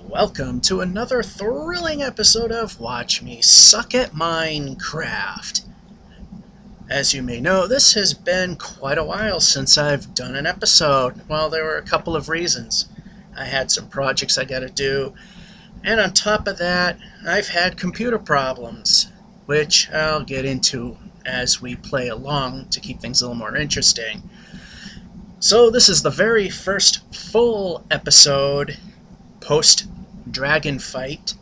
Welcome to another thrilling episode of Watch Me Suck at Minecraft. As you may know, this has been quite a while since I've done an episode. Well, there were a couple of reasons. I had some projects I gotta do, and on top of that, I've had computer problems, which I'll get into as we play along to keep things a little more interesting. So this is the very first full episode post-dragon fight,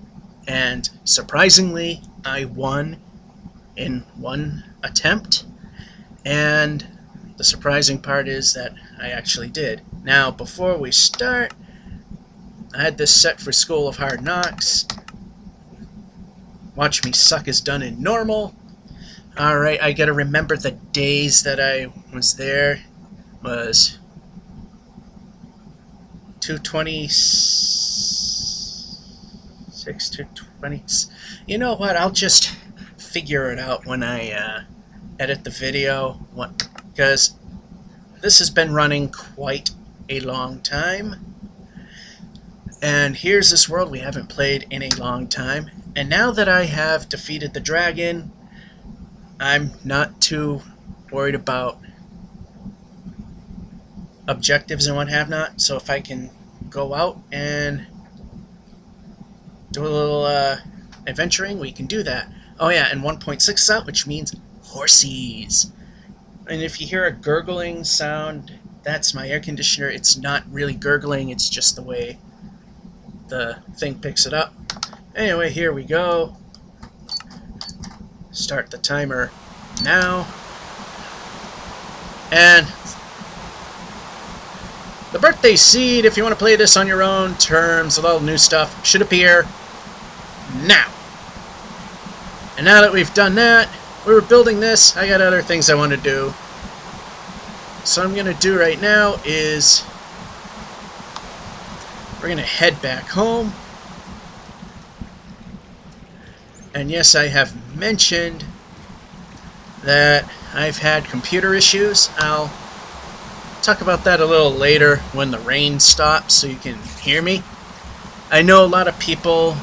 and surprisingly, I won in one attempt, and the surprising part is that I actually did. Now, before we start, I had this set for School of Hard Knocks. Watch Me Suck is done in normal. Alright, I gotta remember the days that I was there. Was 226, 220. You know what? I'll just figure it out when I edit the video. Because this has been running quite a long time. And here's this world we haven't played in a long time. And now that I have defeated the dragon, I'm not too worried about objectives and what have not. So if I can go out and do a little adventuring, we can do that. Oh yeah, and 1.6 is out, which means horsies. And if you hear a gurgling sound, that's my air conditioner. It's not really gurgling, it's just the way the thing picks it up. Anyway, here we go. Start the timer now. And the birthday seed, if you want to play this on your own terms with all the new stuff, should appear now. And now that we've done that, we were building this, I got other things I want to do. So what I'm going to do right now is we're going to head back home. And yes, I have mentioned that I've had computer issues. I'll talk about that a little later when the rain stops so you can hear me. I know a lot of people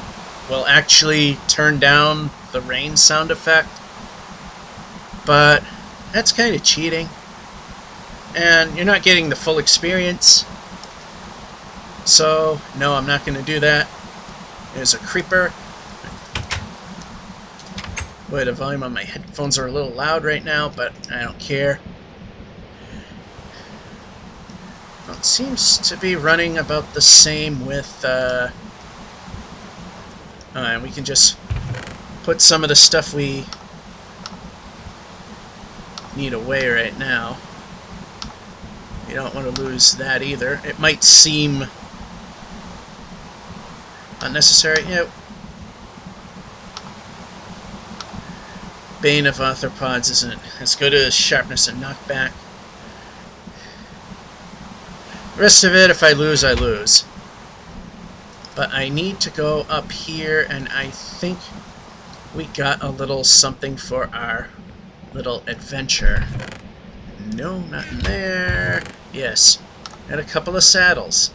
will actually turn down the rain sound effect, but that's kind of cheating, and you're not getting the full experience. So no, I'm not going to do that. There's a creeper. Boy, the volume on my headphones are a little loud right now, but I don't care. Well, it seems to be running about the same with, and we can just put some of the stuff we need away right now. You don't want to lose that either. It might seem unnecessary. You know, Bane of Arthropods isn't as good as Sharpness and Knockback. The rest of it, if I lose, I lose. But I need to go up here, and I think we got a little something for our little adventure. No, not in there. Yes, and a couple of saddles.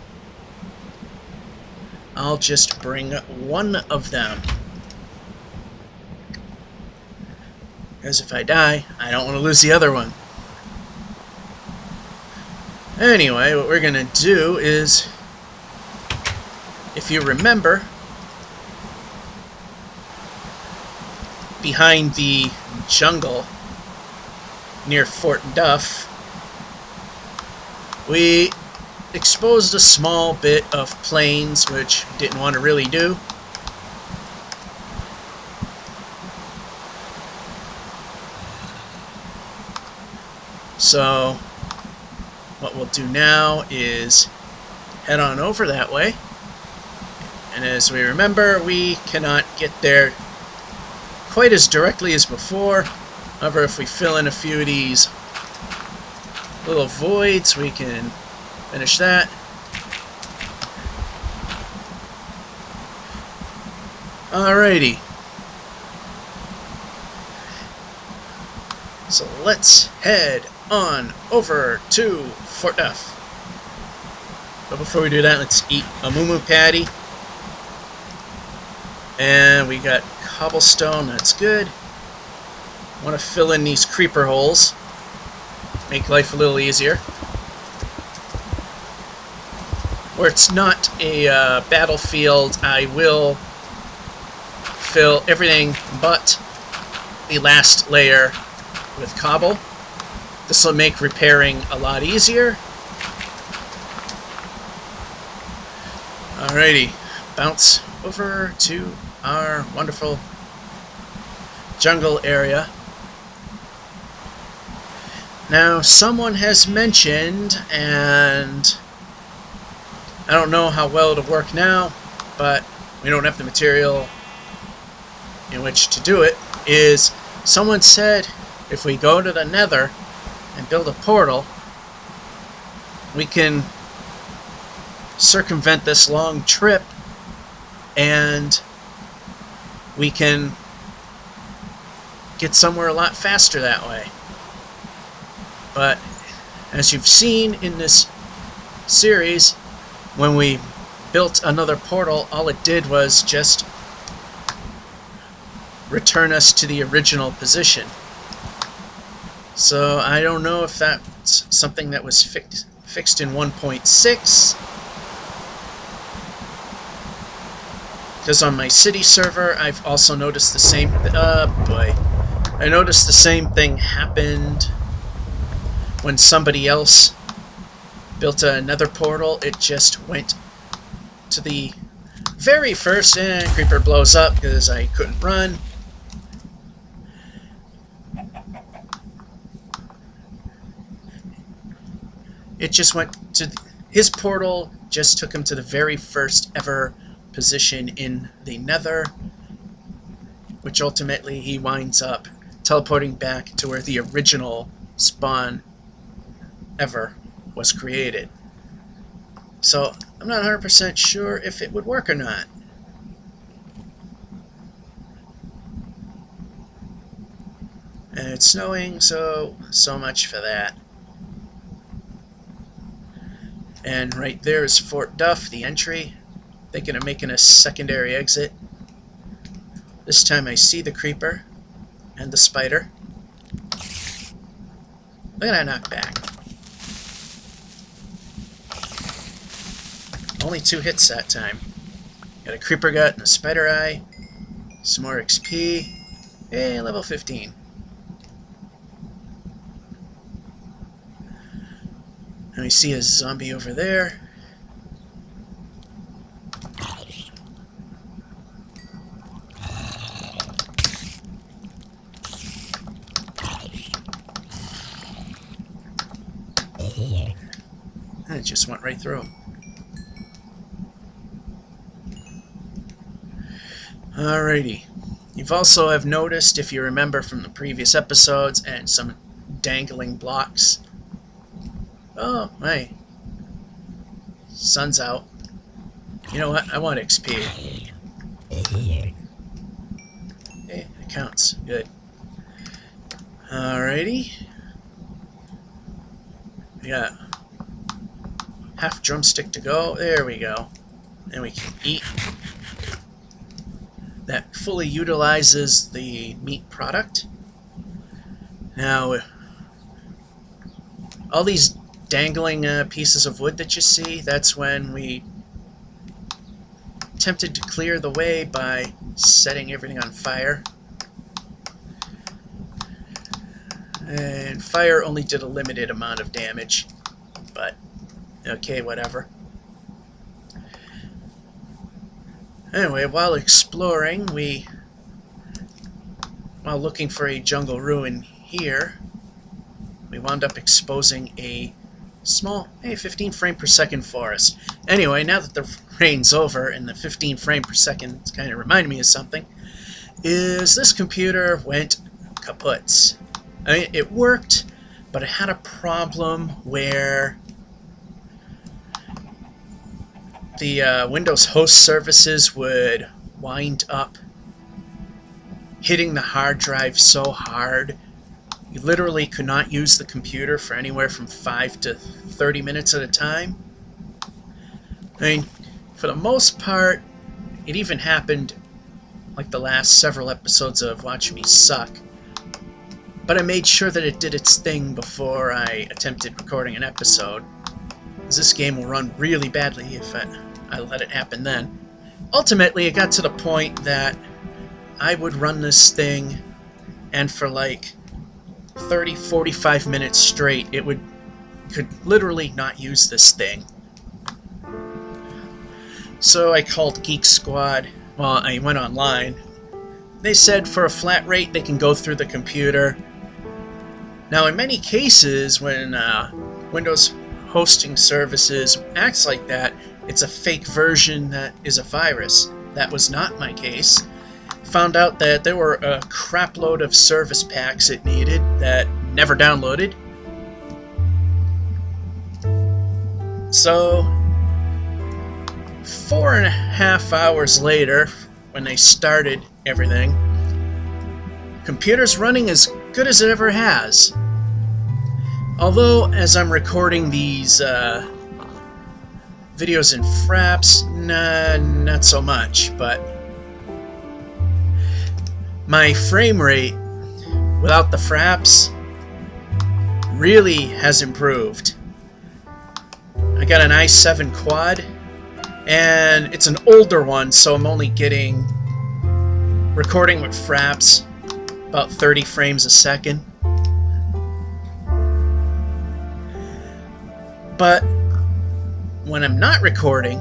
I'll just bring one of them. Because if I die, I don't want to lose the other one. Anyway, what we're going to do is, if you remember, behind the jungle near Fort Duff, we exposed a small bit of plains, which didn't want to really do. So what we'll do now is head on over that way. And as we remember, we cannot get there quite as directly as before. However, if we fill in a few of these little voids, we can finish that. Alrighty. So let's head on over to Fort Duff. But before we do that, let's eat a moo patty. And we got cobblestone, that's good. Want to fill in these creeper holes. Make life a little easier. Where it's not a battlefield, I will fill everything but the last layer with cobble. This will make repairing a lot easier. Alrighty, bounce over to our wonderful jungle area. Now, someone has mentioned, and I don't know how well it'll work now, but we don't have the material in which to do it, is someone said if we go to the Nether and build a portal, we can circumvent this long trip and we can get somewhere a lot faster that way. But as you've seen in this series, when we built another portal, all it did was just return us to the original position. So I don't know if that's something that was fixed in 1.6. Because on my city server, I've also noticed the same... I noticed the same thing happened when somebody else built another portal. It just went to the very first... creeper blows up because I couldn't run. It just went to... his portal just took him to the very first ever position in the Nether, which ultimately he winds up teleporting back to where the original spawn ever was created. So I'm not 100% sure if it would work or not. And it's snowing, so much for that. And right there is Fort Duff, the entry. Thinking of making a secondary exit. This time I see the creeper and the spider. Look at that knockback. Only 2 hits that time. Got a creeper gut and a spider eye. Some more XP. Hey, level 15. And we see a zombie over there. And it just went right through. Alrighty. You've also have noticed, if you remember from the previous episodes, and some dangling blocks. Oh, hey. Sun's out. You know what? I want XP. Hey, it counts. Good. Alrighty. We got half drumstick to go. There we go. And we can eat. That fully utilizes the meat product. Now, all these dangling pieces of wood that you see, that's when we attempted to clear the way by setting everything on fire. And fire only did a limited amount of damage, but okay, whatever. Anyway, while exploring, while looking for a jungle ruin here, we wound up exposing a small, 15 frame per second forest. Anyway, now that the rain's over and the 15 frame per second kind of reminded me of something, is this computer went kaput. I mean, it worked, but it had a problem where the Windows host services would wind up hitting the hard drive so hard you literally could not use the computer for anywhere from 5 to 30 minutes at a time. I mean, for the most part, it even happened like the last several episodes of Watch Me Suck. But I made sure that it did its thing before I attempted recording an episode, because this game will run really badly if I let it happen then. Ultimately, it got to the point that I would run this thing, and for like 30-45 minutes straight, could literally not use this thing. So I called Geek Squad. Well, I went online. They said for a flat rate they can go through the computer. Now, in many cases, when Windows hosting services acts like that, it's a fake version that is a virus. That was not my case. Found out that there were a crap load of service packs it needed that never downloaded. So 4.5 hours later, when they started everything, computer's running as good as it ever has. Although, as I'm recording these videos in fraps, not so much, but my frame rate without the fraps really has improved. I got an i7 quad, and it's an older one, so I'm only getting, recording with fraps, about 30 frames a second. But when I'm not recording,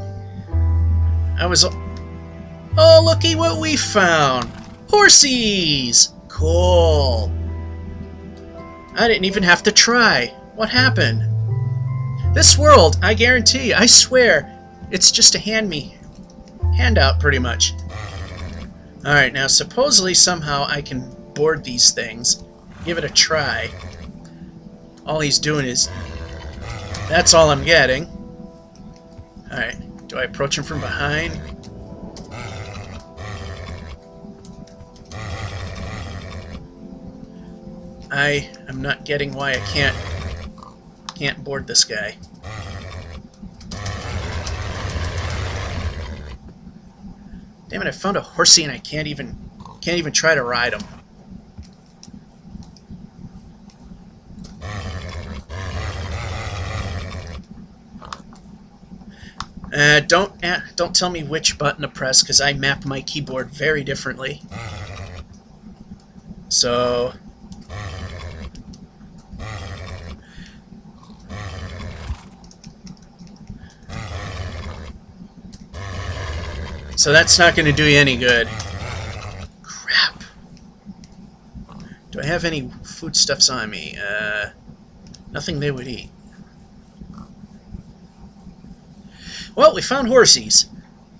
oh, looky what we found! Horsies! Cool! I didn't even have to try. What happened? This world, I guarantee, I swear, it's just a handout pretty much. Alright, now supposedly somehow I can board these things. Give it a try. All he's doing is... That's all I'm getting. Alright, do I approach him from behind? I am not getting why I can't board this guy. Damn it, I found a horsey and I can't even try to ride him. Don't tell me which button to press, because I map my keyboard very differently. So that's not going to do you any good. Crap. Do I have any foodstuffs on me? Nothing they would eat. Well, we found horsies.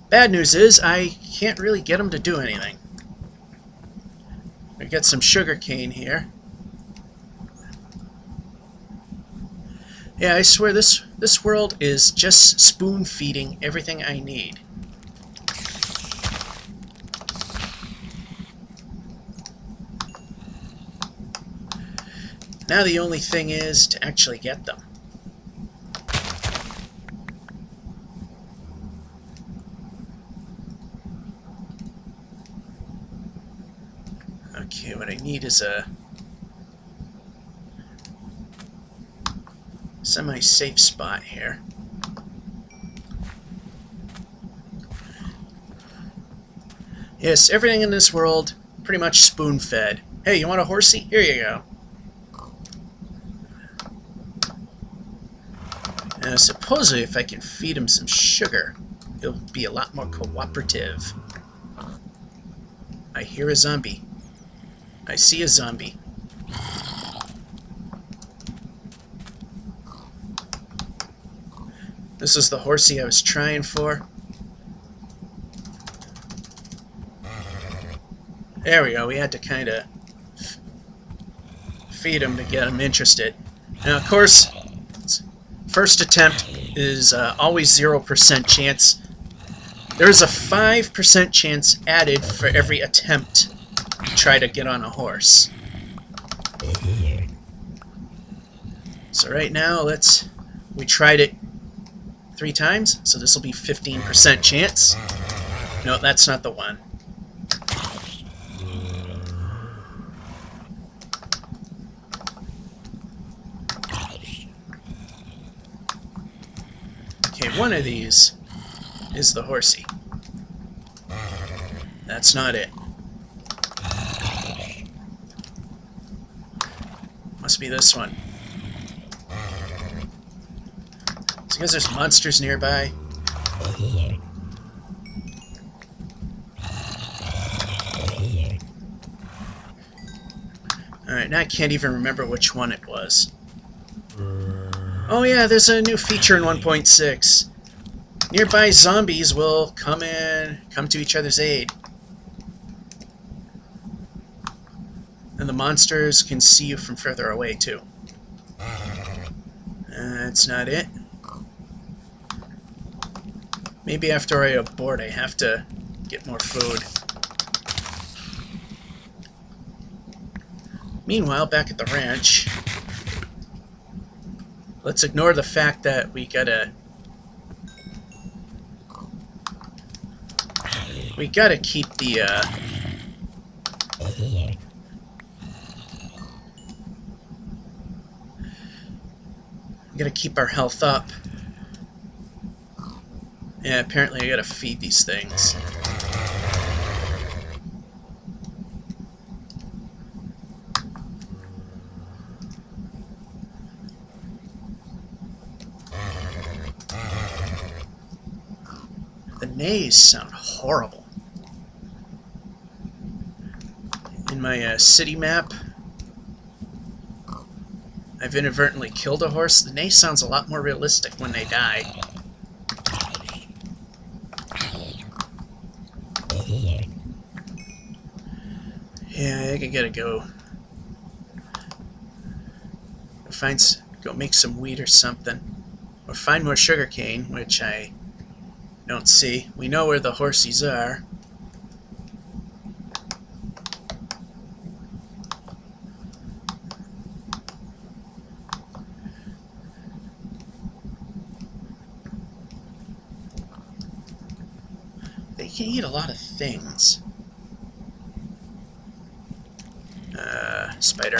Bad news is I can't really get them to do anything. We got some sugar cane here. Yeah, I swear this world is just spoon-feeding everything I need. Now the only thing is to actually get them. Okay, what I need is a semi-safe spot here. Yes, everything in this world pretty much spoon-fed. Hey, you want a horsey? Here you go. And supposedly if I can feed him some sugar, he'll be a lot more cooperative. I hear a zombie. I see a zombie. This is the horsey I was trying for. There we go. We had to kind of feed him to get him interested. Now, of course, first attempt is always 0% chance. There is a 5% chance added for every attempt to try to get on a horse. So right now, we tried it 3 times, so this will be 15% chance. No, that's not the one. one of these is the horsey. That's not it. Must be this one. It's because there's monsters nearby. Alright, now I can't even remember which one it was. Oh yeah, there's a new feature in 1.6. Nearby zombies will come to each other's aid. And the monsters can see you from further away, too. That's not it. Maybe after I abort, I have to get more food. Meanwhile, back at the ranch, let's ignore the fact that we gotta keep the gotta keep our health up. Yeah, apparently I gotta feed these things. The neighs sound horrible. In my city map, I've inadvertently killed a horse. The neigh sounds a lot more realistic when they die. Yeah, I think I gotta go. Go make some wheat or something. Or find more sugarcane, which I don't see. We know where the horsies are. They can eat a lot of things. Spider.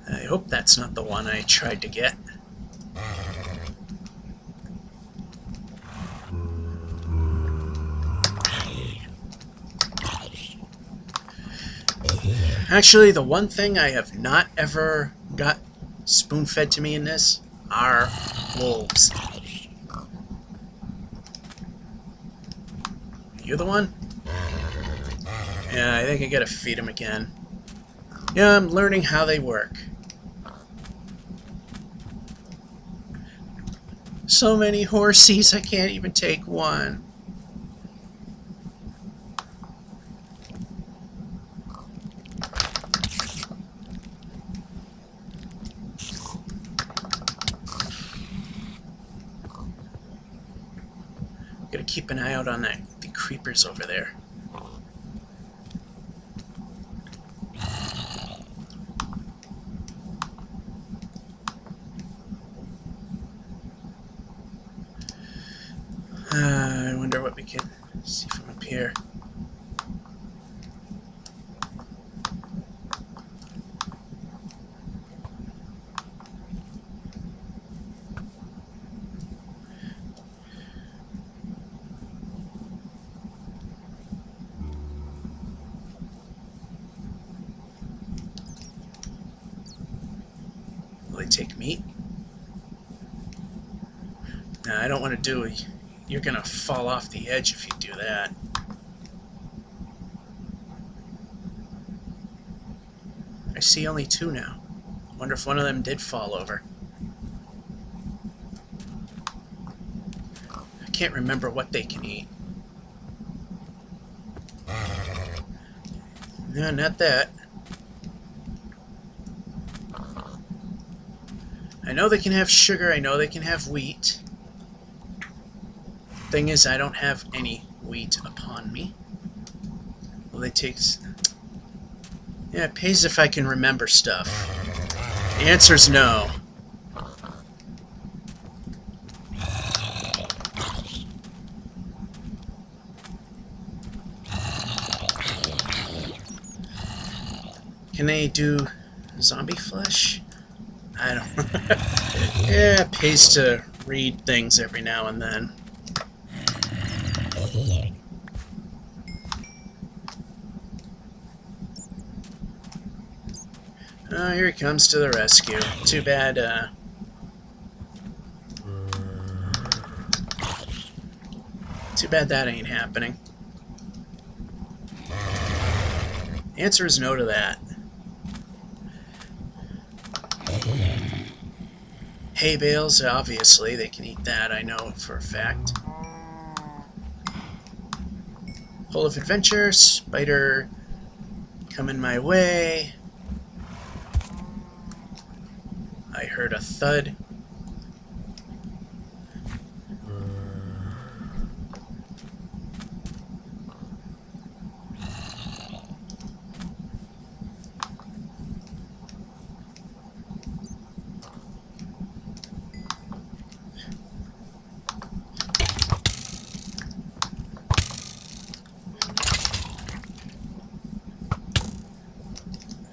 I hope that's not the one I tried to get. Actually, the one thing I have not ever got spoon-fed to me in this are wolves. You the one? Yeah, I think I gotta feed them again. Yeah, I'm learning how they work. So many horsies, I can't even take one. Gotta keep an eye out on the creepers over there. I wonder what we can see from up here. Will they take meat? No, I don't want to do it. You're gonna fall off the edge if you do that. I see only two now. Wonder if one of them did fall over. I can't remember what they can eat. No, not that. I know they can have sugar, I know they can have wheat. Thing is, I don't have any wheat upon me. Well, they take... Yeah, it pays if I can remember stuff. The answer's no. Can they do zombie flesh? I don't know. Yeah, it pays to read things every now and then. Oh, here he comes to the rescue. Too bad, too bad that ain't happening. The answer is no to that. Hay bales, obviously, they can eat that, I know for a fact. Full of adventure, spider coming my way. I heard a thud.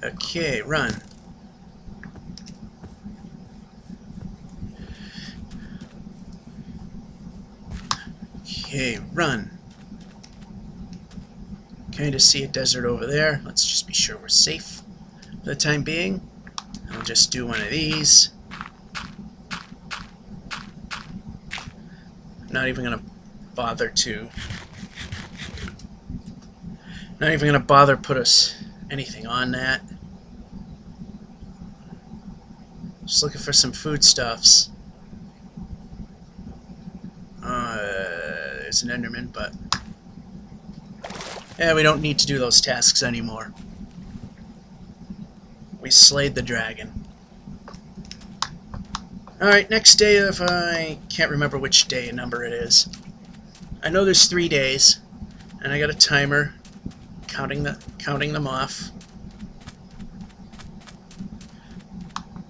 Okay, run. Okay, run. Kind of see a desert over there. Let's just be sure we're safe for the time being. I'll just do one of these. Not even gonna bother to. Not even gonna bother put us anything on that. Just looking for some foodstuffs. There's an Enderman, but yeah, we don't need to do those tasks anymore. We slayed the dragon. Alright, next day of, I can't remember which day number it is. I know there's 3 days, and I got a timer counting them off.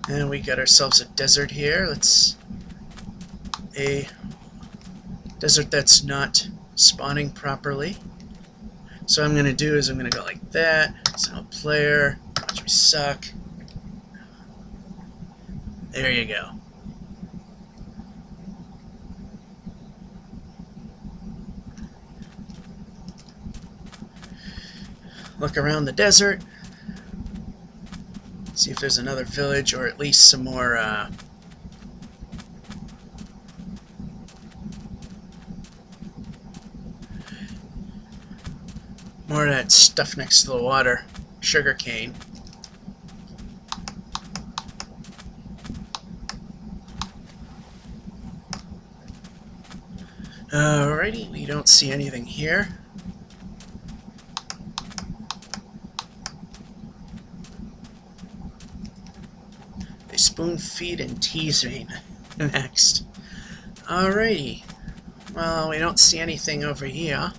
And we got ourselves a desert here. Let's a desert that's not spawning properly. So what I'm going to do is I'm going to go like that. Single player. Watch me suck. There you go. Look around the desert. See if there's another village or at least some more more of that stuff next to the water. Sugar cane. Alrighty, we don't see anything here. They spoon feed and tease me next. Alrighty. Well, we don't see anything over here.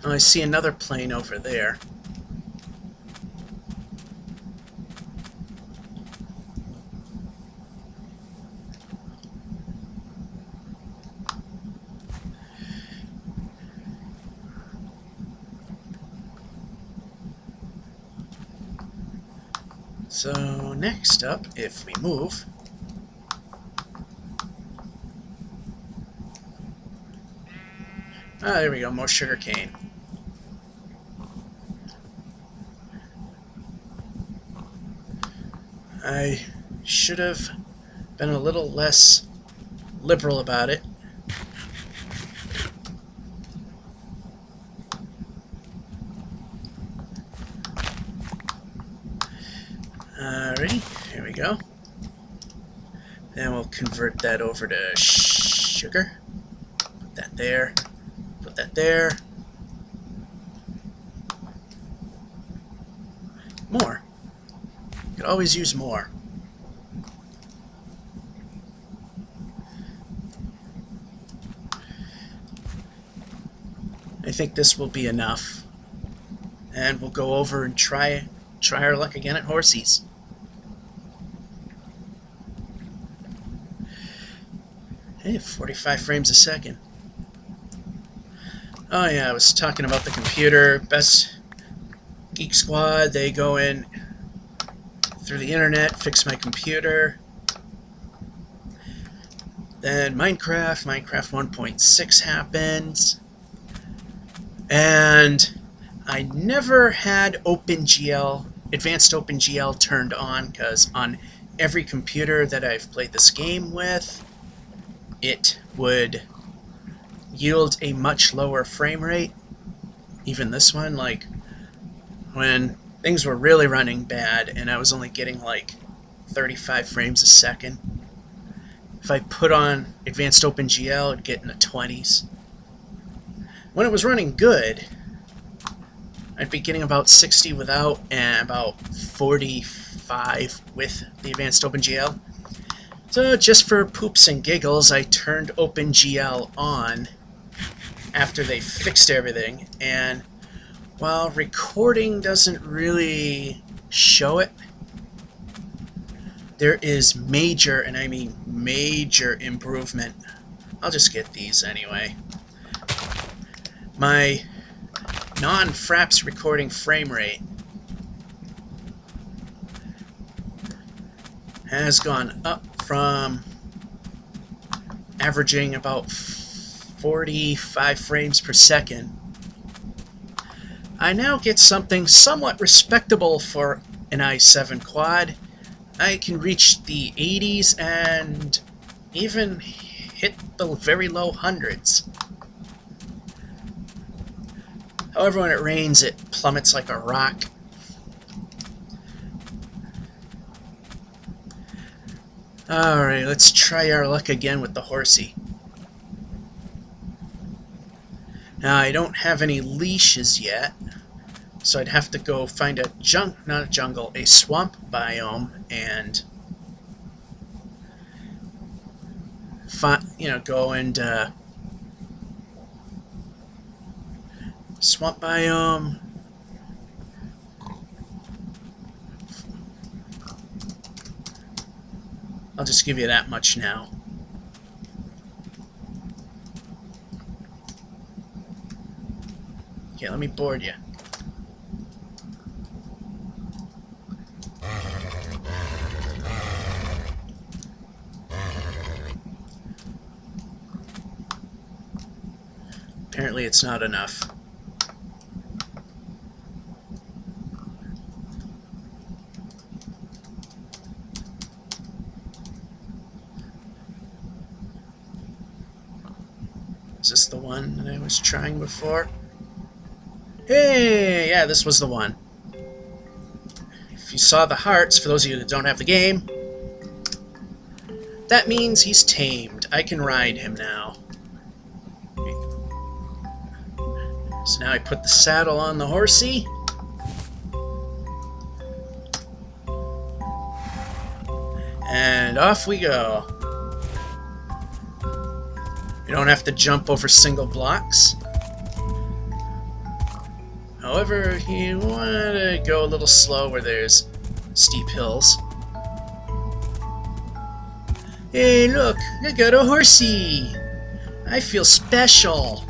Oh, I see another plane over there. So next up, if we move, there we go, more sugar cane. I should have been a little less liberal about it. Alrighty, here we go. Then we'll convert that over to sugar. Put that there. Put that there. More. You could always use more. I think this will be enough. And we'll go over and try our luck again at Horsey's. Hey, 45 frames a second. Oh yeah, I was talking about the computer. Best Geek Squad, they go in through the internet, fix my computer. Then Minecraft 1.6 happens. And I never had OpenGL, Advanced OpenGL turned on, because on every computer that I've played this game with, it would yield a much lower frame rate. Even this one, like, when things were really running bad and I was only getting like 35 frames a second, if I put on Advanced OpenGL, it'd get in the 20s. When it was running good, I'd be getting about 60 without and about 45 with the Advanced OpenGL. So just for poops and giggles, I turned OpenGL on after they fixed everything, and while recording doesn't really show it, there is major, and I mean major, improvement. I'll just get these anyway. My non-Fraps recording frame rate has gone up from averaging about 45 frames per second. I now get something somewhat respectable for an i7 quad. I can reach the 80s and even hit the very low hundreds. However, when it rains, it plummets like a rock. Alright, let's try our luck again with the horsey. Now, I don't have any leashes yet, so I'd have to go find a a swamp biome and go and swamp biome. I'll just give you that much now. Okay, let me board you. Apparently it's not enough. Is this the one that I was trying before? Hey, yeah, this was the one. If you saw the hearts, for those of you that don't have the game, that means he's tamed. I can ride him now. So now I put the saddle on the horsey. And off we go. You don't have to jump over single blocks. However, you want to go a little slow where there's steep hills. Hey, look! I got a horsey! I feel special!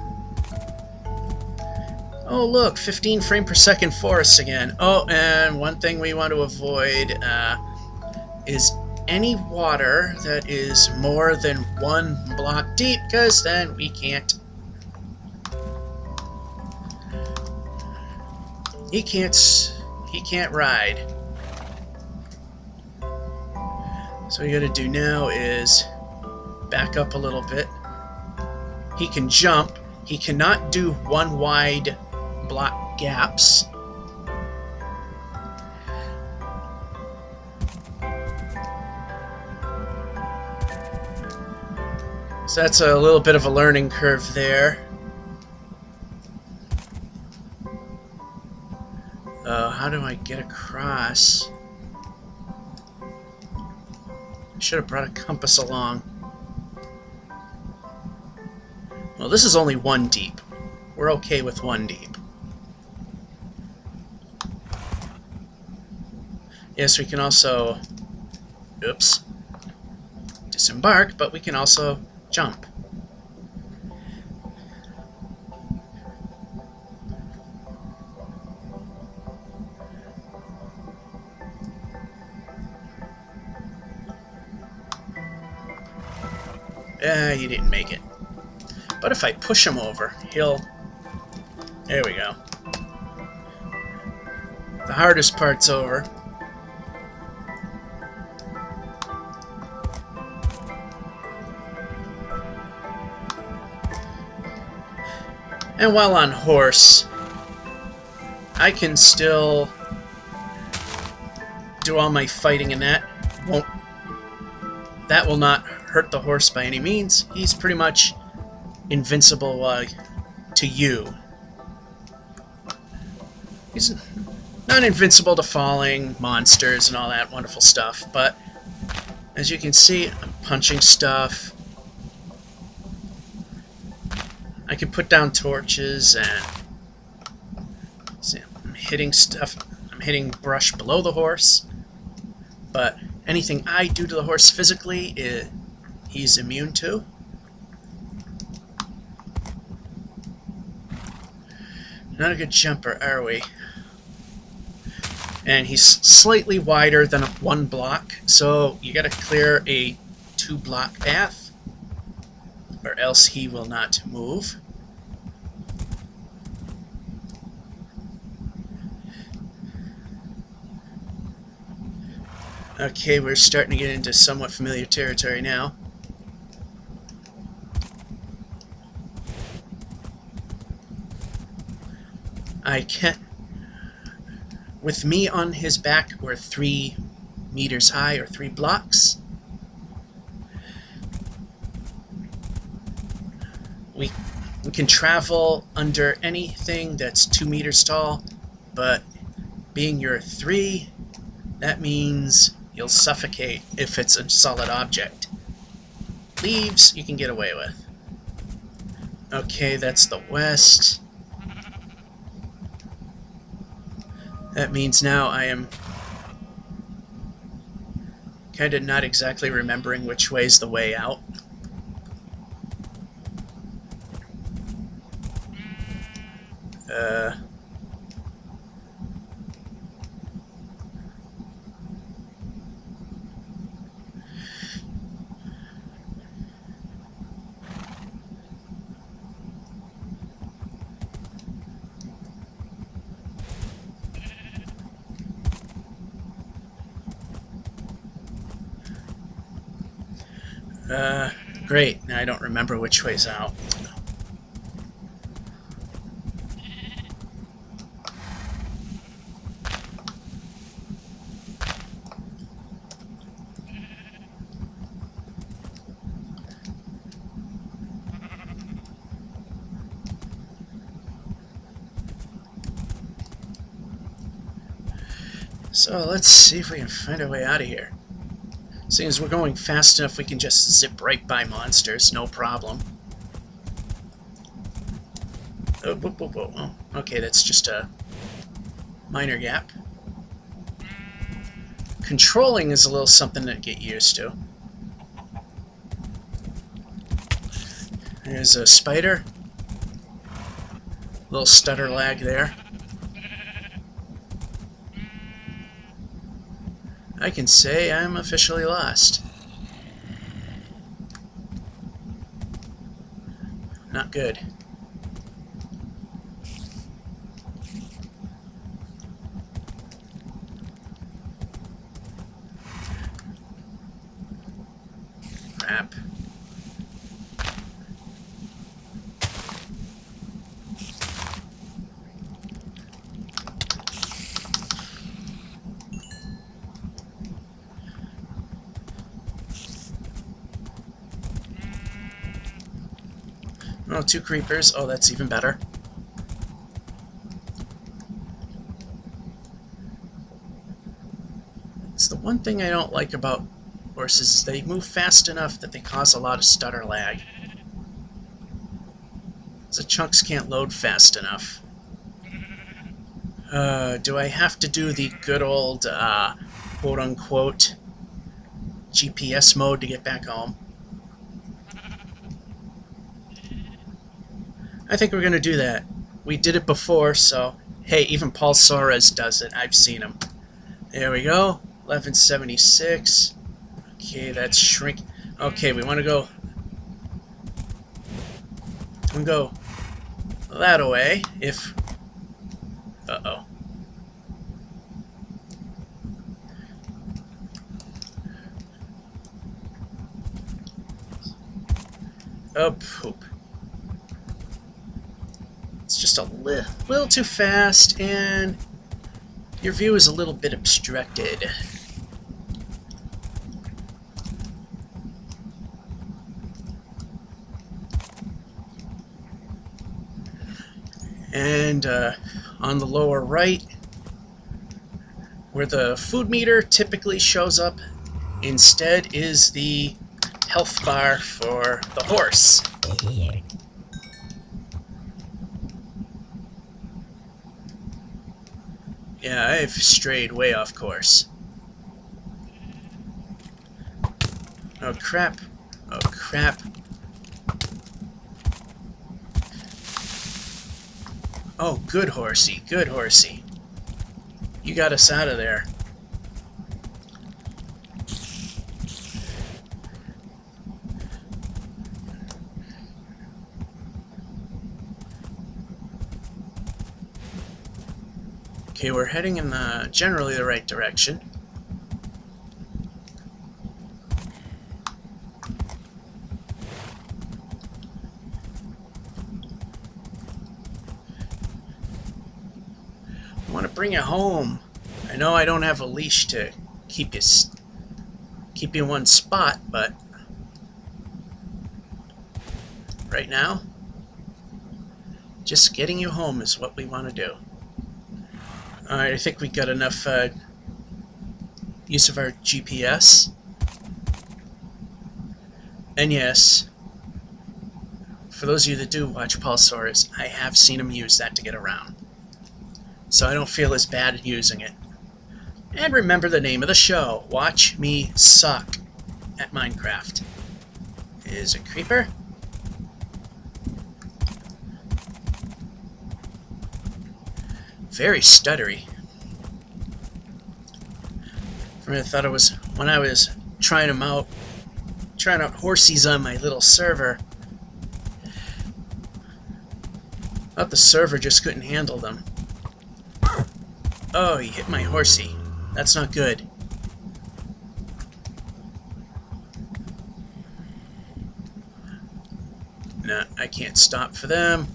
Oh, look! 15 frame per second forests again. Oh, and one thing we want to avoid is any water that is more than 1 block deep, because then we can't. He can't ride. So what you gotta do now is back up a little bit. He can jump. He cannot do 1 wide block gaps. So that's a little bit of a learning curve there. How do I get across? I should have brought a compass along. Well, this is only 1 deep. We're okay with 1 deep. Yes, we can also, oops, disembark, but we can also Jump. He didn't make it. But if I push him over, he'll... There we go. The hardest part's over. And while on horse, I can still do all my fighting, and that will not hurt the horse by any means. He's pretty much invincible to you. He's not invincible to falling monsters and all that wonderful stuff, but as you can see, I'm punching stuff. I can put down torches, and see, I'm hitting stuff. I'm hitting brush below the horse, but anything I do to the horse physically, he's immune to. Not a good jumper, are we? And he's slightly wider than a 1 block, so you gotta clear a 2 block path, or else he will not move. Okay, we're starting to get into somewhat familiar territory now. I can't... With me on his back, we're 3 meters high, or 3 blocks. We can travel under anything that's 2 meters tall, but being you're 3, that means you'll suffocate if it's a solid object. Leaves, you can get away with. Okay, that's the west. That means now I am kind of not exactly remembering which way's the way out. Great. Now I don't remember which way's out. So let's see if we can find our way out of here. Seeing as we're going fast enough, we can just zip right by monsters, no problem. Oh, whoa, whoa, whoa. Oh, okay, that's just a minor gap. Controlling is a little something to get used to. There's a spider. Little stutter lag there. I can say I'm officially lost. Not good. Crap. Oh, 2 creepers. Oh, that's even better. It's the one thing I don't like about horses is they move fast enough that they cause a lot of stutter lag. The chunks can't load fast enough. Do I have to do the good old, quote-unquote, GPS mode to get back home? I think we're going to do that. We did it before, so hey, even Paul Soares does it. I've seen him. There we go. 1176. Okay, that's shrink. Okay, we want to go. We go that away. If. Uh-oh. Oh, poop. It's just a little too fast, and your view is a little bit obstructed. And on the lower right, where the food meter typically shows up, instead is the health bar for the horse. Yeah, I've strayed way off course. Oh crap. Oh crap. Oh, good horsey, good horsey. You got us out of there. Okay, we're heading in generally the right direction. I want to bring you home. I know I don't have a leash to keep you in one spot, but right now, just getting you home is what we want to do. Alright, I think we got enough use of our GPS. And yes, for those of you that do watch Paul Soares, I have seen him use that to get around. So I don't feel as bad at using it. And remember the name of the show, Watch Me Suck at Minecraft. Is a creeper? Very stuttery. For a minute I thought it was when I was trying out horsies on my little server. I thought the server just couldn't handle them. Oh, he hit my horsey. That's not good. No, I can't stop for them.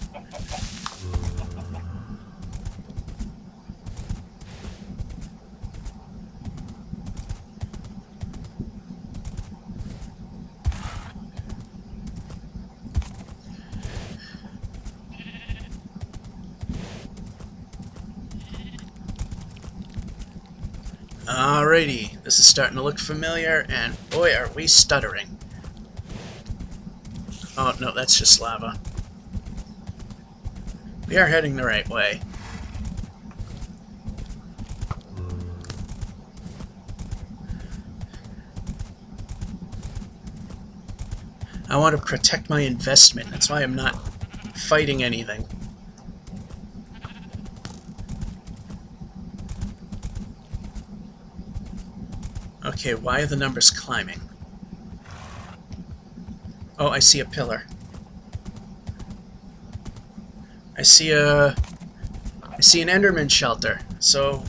Alrighty, this is starting to look familiar, and boy are we stuttering. Oh no, that's just lava. We are heading the right way. I want to protect my investment, that's why I'm not fighting anything. Okay, why are the numbers climbing? Oh, I see a pillar. I see an Enderman shelter. So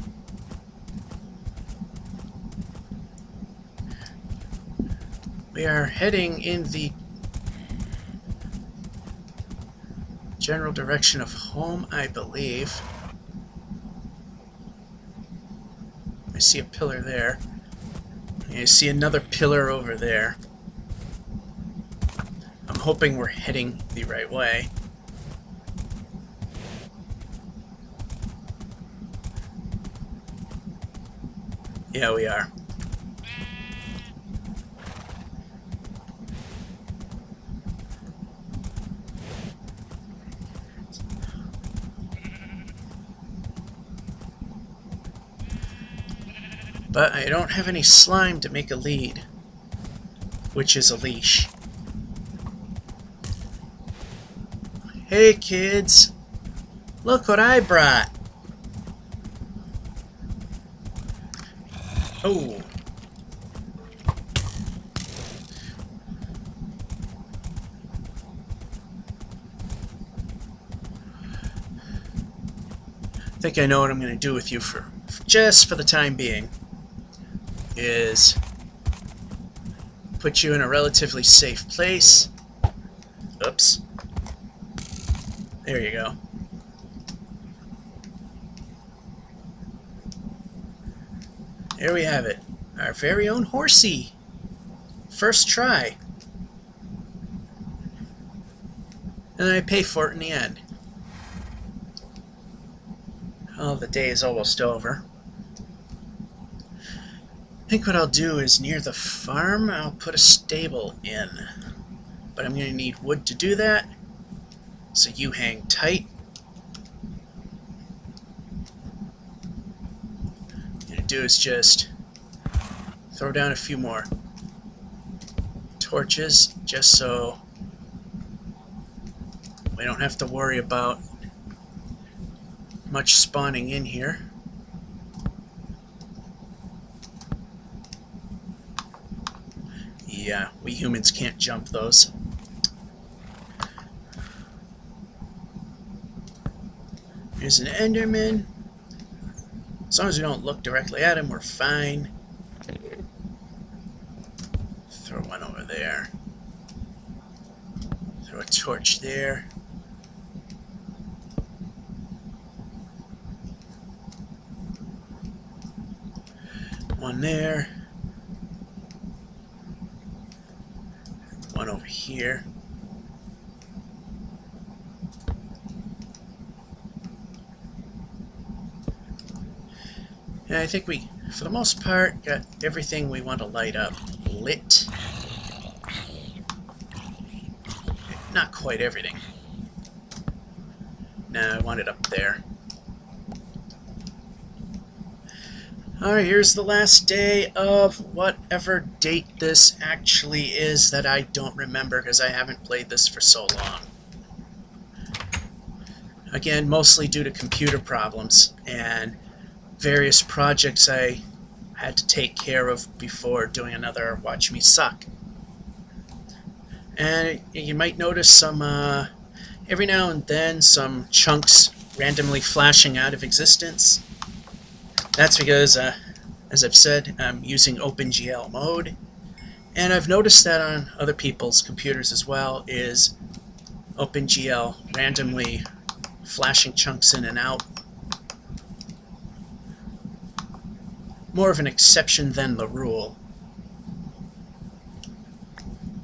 we are heading in the general direction of home, I believe. I see a pillar there. I see another pillar over there. I'm hoping we're heading the right way. Yeah, we are. But I don't have any slime to make a lead, which is a leash. Hey kids, look what I brought. Oh. I think I know what I'm going to do with you for just for the time being. Is put you in a relatively safe place. Oops. There you go. There we have it. Our very own horsey. First try. And then I pay for it in the end. Oh, the day is almost over. I think what I'll do is near the farm, I'll put a stable in. But I'm going to need wood to do that. So you hang tight. What I'm going to do is just throw down a few more torches just so we don't have to worry about much spawning in here. Yeah, we humans can't jump those. Here's an Enderman. As long as we don't look directly at him, we're fine. Throw one over there. Throw a torch there. One there. One over here. And I think we, for the most part, got everything we want to light up lit. Not quite everything. No, I want it up there. Alright, here's the last day of whatever date this actually is that I don't remember because I haven't played this for so long. Again, mostly due to computer problems and various projects I had to take care of before doing another Watch Me Suck. And you might notice some, every now and then, some chunks randomly flashing out of existence. That's because, as I've said, I'm using OpenGL mode, and I've noticed that on other people's computers as well, is OpenGL randomly flashing chunks in and out. More of an exception than the rule.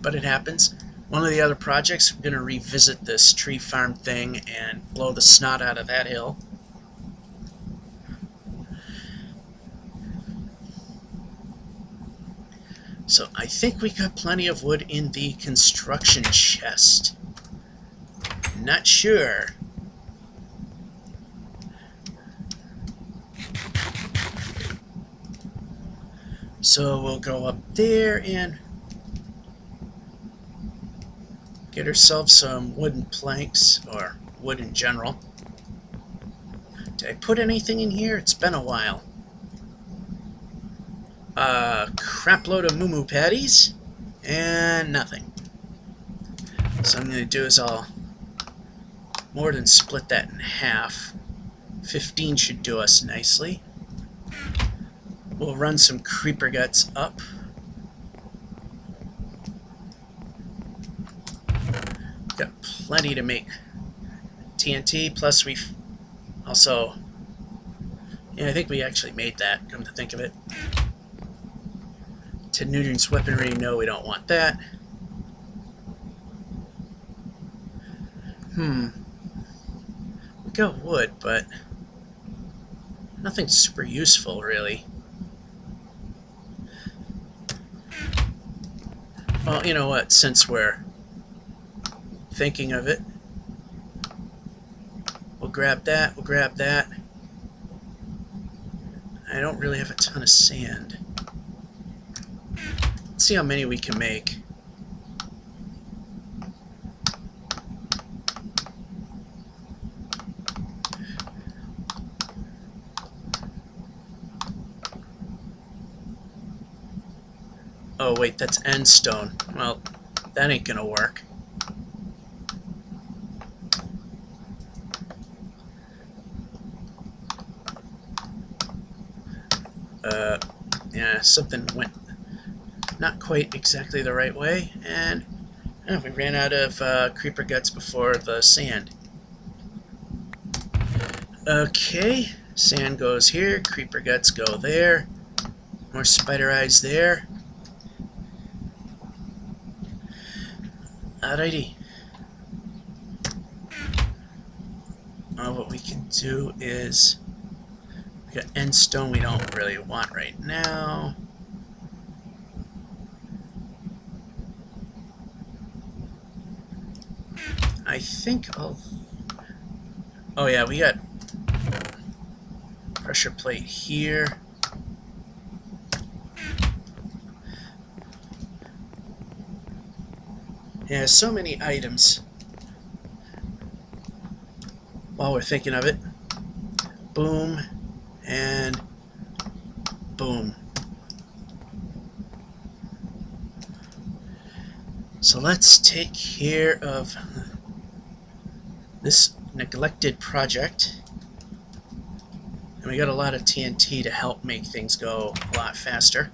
But it happens. One of the other projects, we're going to revisit this tree farm thing and blow the snot out of that hill. So I think we got plenty of wood in the construction chest. Not sure. So we'll go up there and get ourselves some wooden planks, or wood in general. Did I put anything in here? It's been a while. Crap load of moo patties, and nothing. So what I'm going to do is I'll more than split that in half. 15 should do us nicely. We'll run some creeper guts up. Got plenty to make TNT, plus we've also... Yeah, I think we actually made that, come to think of it. Ted Nugent's weaponry, no, we don't want that. We got wood, but nothing super useful, really. Well, you know what, since we're thinking of it, we'll grab that, we'll grab that. I don't really have a ton of sand. Let's see how many we can make. Oh wait, that's end stone. Well, that ain't gonna work. Yeah, something went not quite exactly the right way, and we ran out of creeper guts before the sand. Okay, sand goes here, creeper guts go there, more spider eyes there. Alrighty. What we can do is, we got end stone we don't really want right now. I think I'll... Oh yeah, we got pressure plate here. Yeah, so many items. While we're thinking of it. Boom. And boom. So let's take care of this neglected project. And we got a lot of TNT to help make things go a lot faster.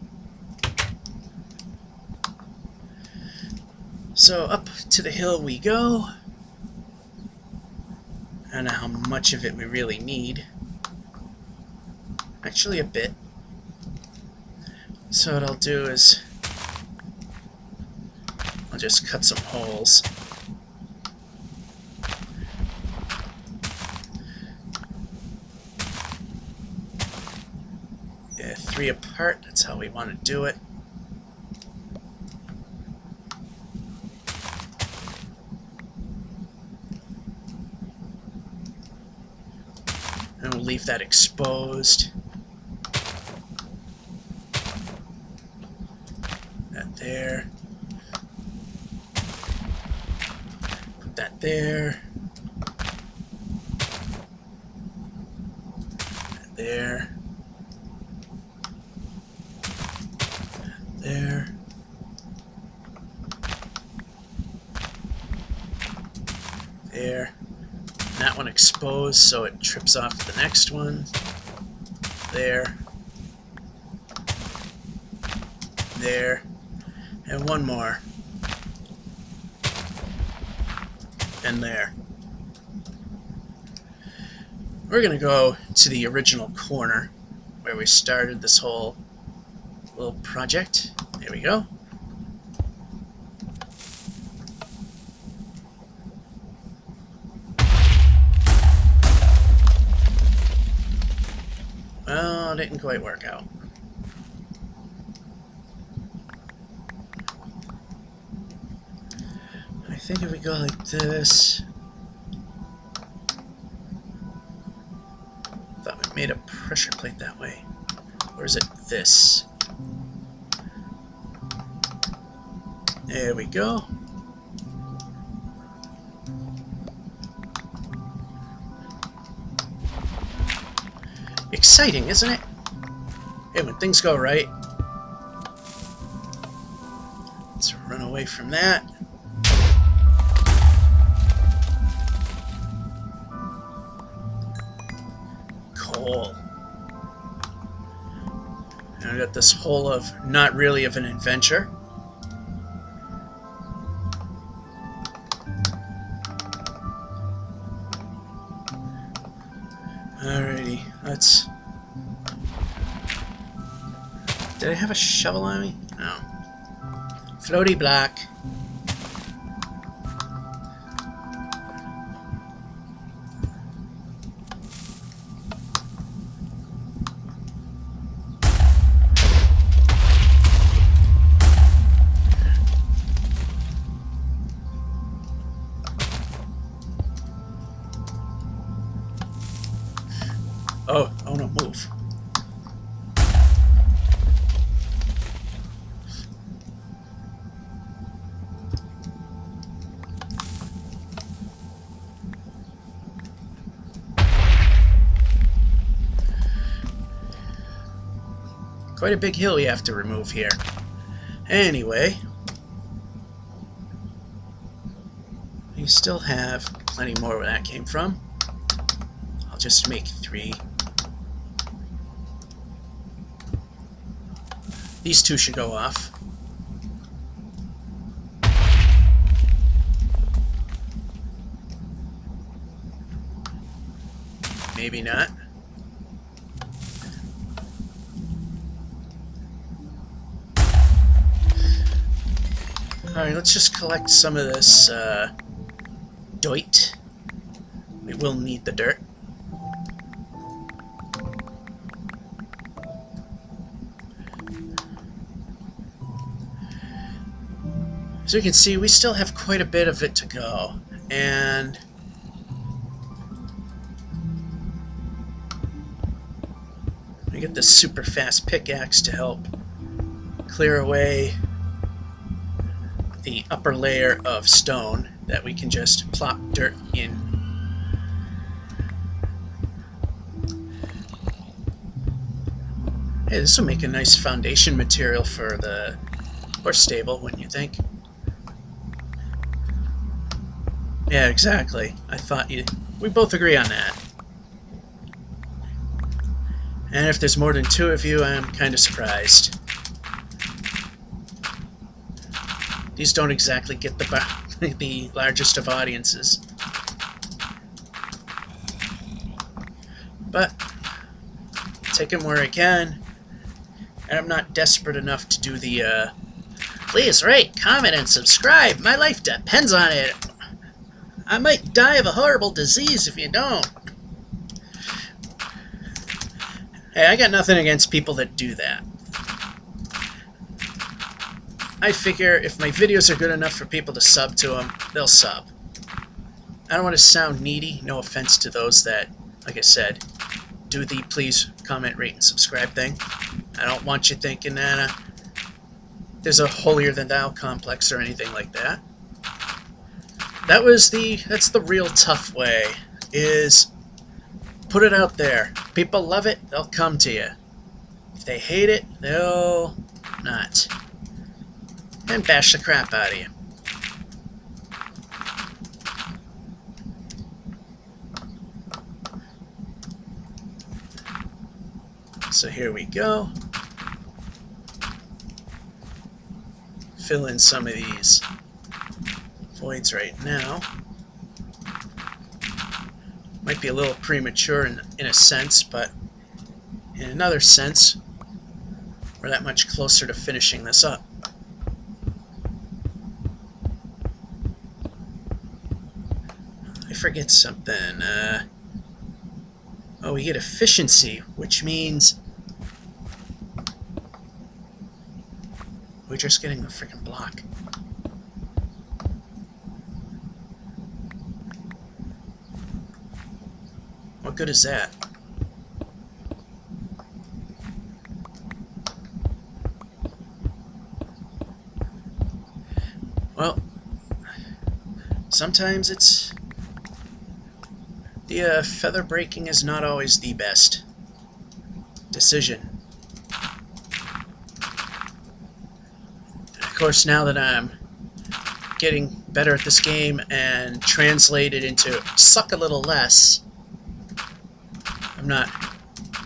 So up to the hill we go. I don't know how much of it we really need. Actually a bit. So what I'll do is I'll just cut some holes. Yeah, 3 apart, that's how we want to do it. And we'll leave that exposed. That there. Put that there. That there. There. There. That one exposed so it trips off the next one. There. There. And one more. And there. We're going to go to the original corner where we started this whole little project. There we go. Well, it didn't quite work out. I think if we go like this... Thought we made a pressure plate that way. Or is it this? There we go. Exciting, isn't it? Hey, when things go right. Let's run away from that. Coal. And I got this hole of not really of an adventure. Alrighty, let's... Did I have a shovel on me? No. Floaty block. Oh no, move. Quite a big hill you have to remove here. Anyway, we still have plenty more where that came from. I'll just make 3. These 2 should go off. Maybe not. Alright, let's just collect some of this dirt. We will need the dirt. So you can see, we still have quite a bit of it to go. And I get this super fast pickaxe to help clear away the upper layer of stone that we can just plop dirt in. Hey, this will make a nice foundation material for the horse stable, wouldn't you think? Yeah, exactly. I thought we both agree on that. And if there's more than 2 of you, I'm kind of surprised. These don't exactly get the largest of audiences. But take them where I can. And I'm not desperate enough to do the, please rate, comment, and subscribe. My life depends on it. I might die of a horrible disease if you don't. Hey, I got nothing against people that do that. I figure if my videos are good enough for people to sub to them, they'll sub. I don't want to sound needy, no offense to those that, like I said, do the please comment, rate, and subscribe thing. I don't want you thinking that there's a holier-than-thou complex or anything like that. That's the real tough way, is put it out there. People love it, they'll come to you. If they hate it, they'll not. And bash the crap out of you. So here we go. Fill in some of these voids right now. Might be a little premature in a sense, but in another sense, we're that much closer to finishing this up. I forget something. Oh, we get efficiency, which means we're just getting the freaking block. What good is that? Well, sometimes it's the feather breaking is not always the best decision. Of course, now that I'm getting better at this game and translated into suck a little less, I'm not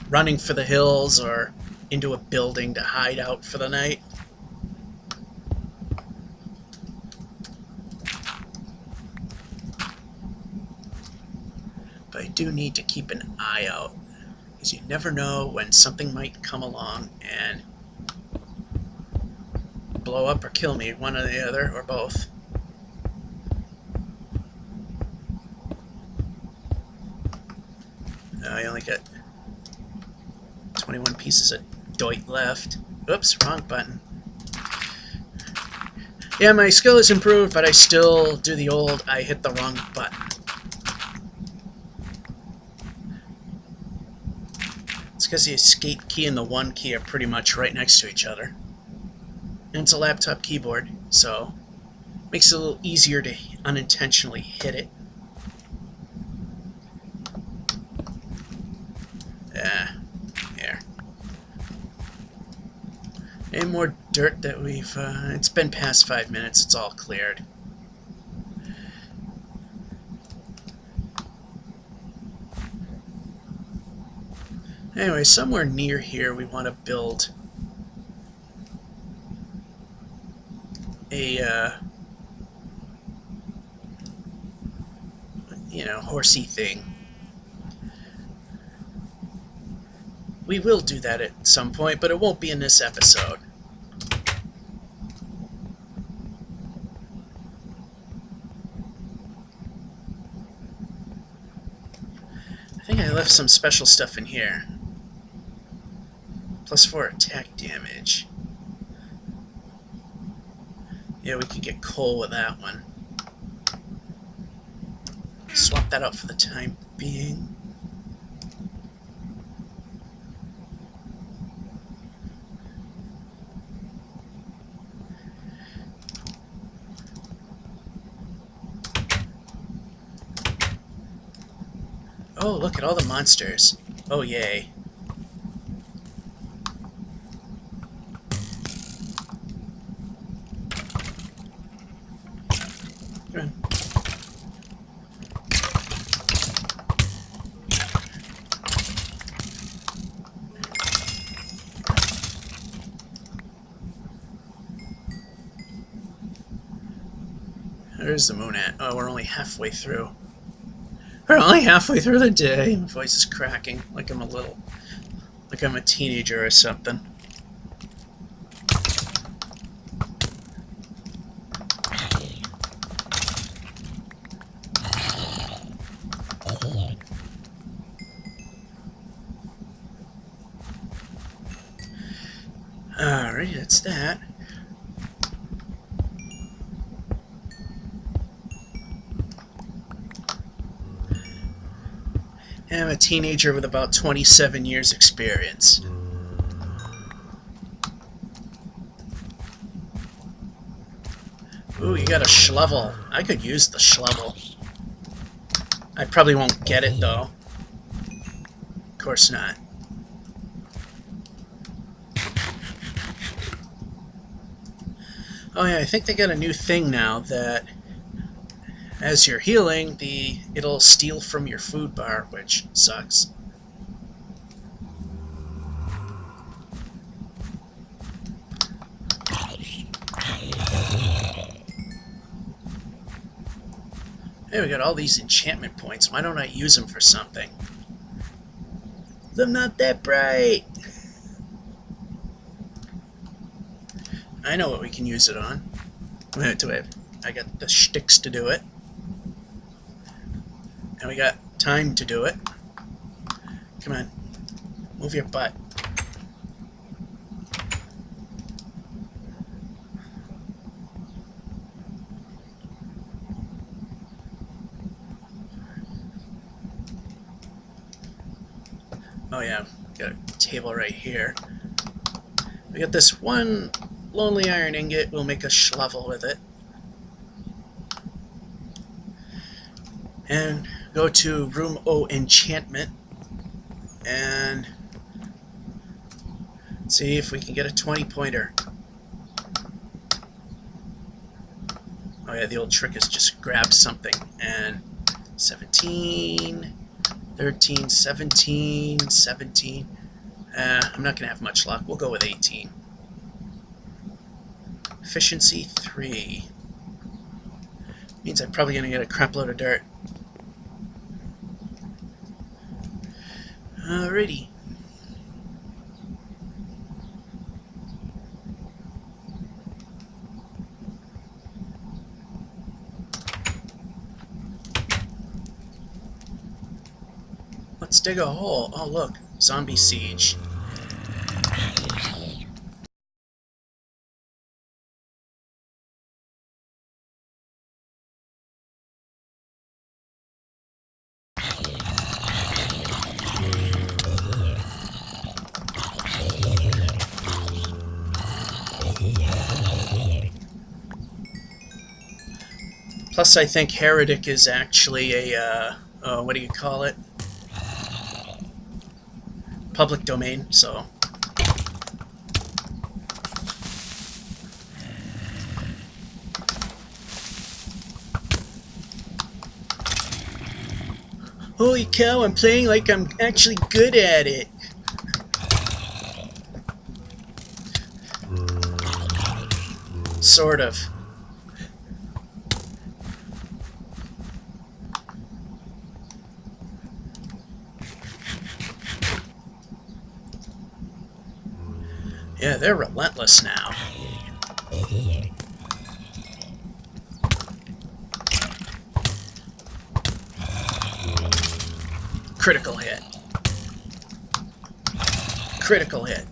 running for the hills or into a building to hide out for the night. But I do need to keep an eye out, because you never know when something might come along and blow up or kill me, one or the other, or both. I only got 21 pieces of dirt left. Oops, wrong button. Yeah, my skill is improved, but I still do the old I hit the wrong button. It's because the escape key and the 1 key are pretty much right next to each other. And it's a laptop keyboard, so it makes it a little easier to unintentionally hit it. Here. Hey, more dirt that we've... it's been past 5 minutes. It's all cleared. Anyway, somewhere near here we want to build a, horsey thing. We will do that at some point, but it won't be in this episode. I think I left some special stuff in here. +4 attack damage. Yeah, we could get coal with that one. Swap that out for the time being. Oh, look at all the monsters. Oh, yay. Come on. Where's the moon at? Oh, we're only halfway through. We're only halfway through the day. My voice is cracking like I'm a teenager or something. Alright, that's that. I'm a teenager with about 27 years experience. Ooh, you got a shovel. I could use the shovel. I probably won't get it, though. Of course not. Oh yeah, I think they got a new thing now that as you're healing, it'll steal from your food bar, which sucks. Hey, we got all these enchantment points. Why don't I use them for something? I'm not that bright! I know what we can use it on. I got the shticks to do it. And we got time to do it. Come on. Move your butt. Oh yeah, got a table right here. We got this one lonely iron ingot. We'll make a shovel with it. And go to room O enchantment and see if we can get a 20-pointer. Oh yeah, the old trick is just grab something. And 17, 13, 17, 17. I'm not gonna have much luck. We'll go with 18. Efficiency 3. Means I'm probably gonna get a crap load of dirt. Alrighty. Let's dig a hole. Oh look, zombie siege. Plus, I think Heretic is actually a, what do you call it? Public domain, so. Holy cow, I'm playing like I'm actually good at it. Sort of. Yeah, they're relentless now. Critical hit. Critical hit.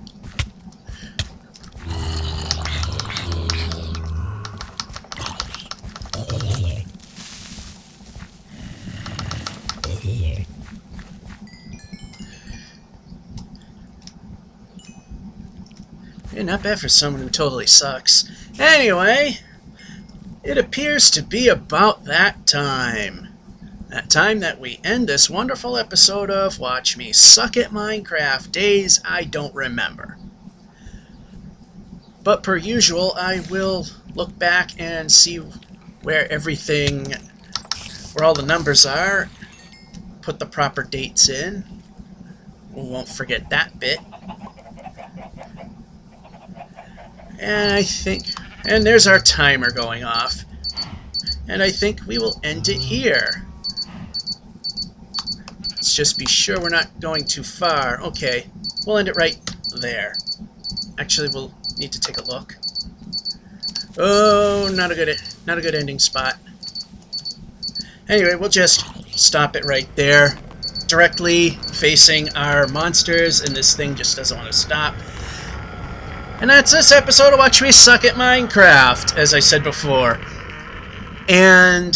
Yeah, not bad for someone who totally sucks. Anyway, it appears to be about that time. That time that we end this wonderful episode of Watch Me Suck at Minecraft, days I don't remember. But per usual, I will look back and see where all the numbers are, put the proper dates in. We won't forget that bit. And there's our timer going off. And I think we will end it here. Let's just be sure we're not going too far. Okay, we'll end it right there. Actually, we'll need to take a look. Oh, not a good ending spot. Anyway, we'll just stop it right there, directly facing our monsters, and this thing just doesn't want to stop. And that's this episode of Watch Me Suck at Minecraft, as I said before. And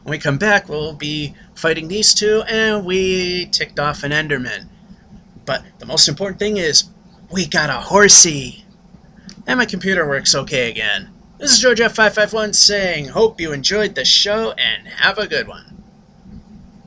when we come back, we'll be fighting these two, and we ticked off an Enderman. But the most important thing is, we got a horsey. And my computer works okay again. This is GeorgeF551 saying, hope you enjoyed the show, and have a good one.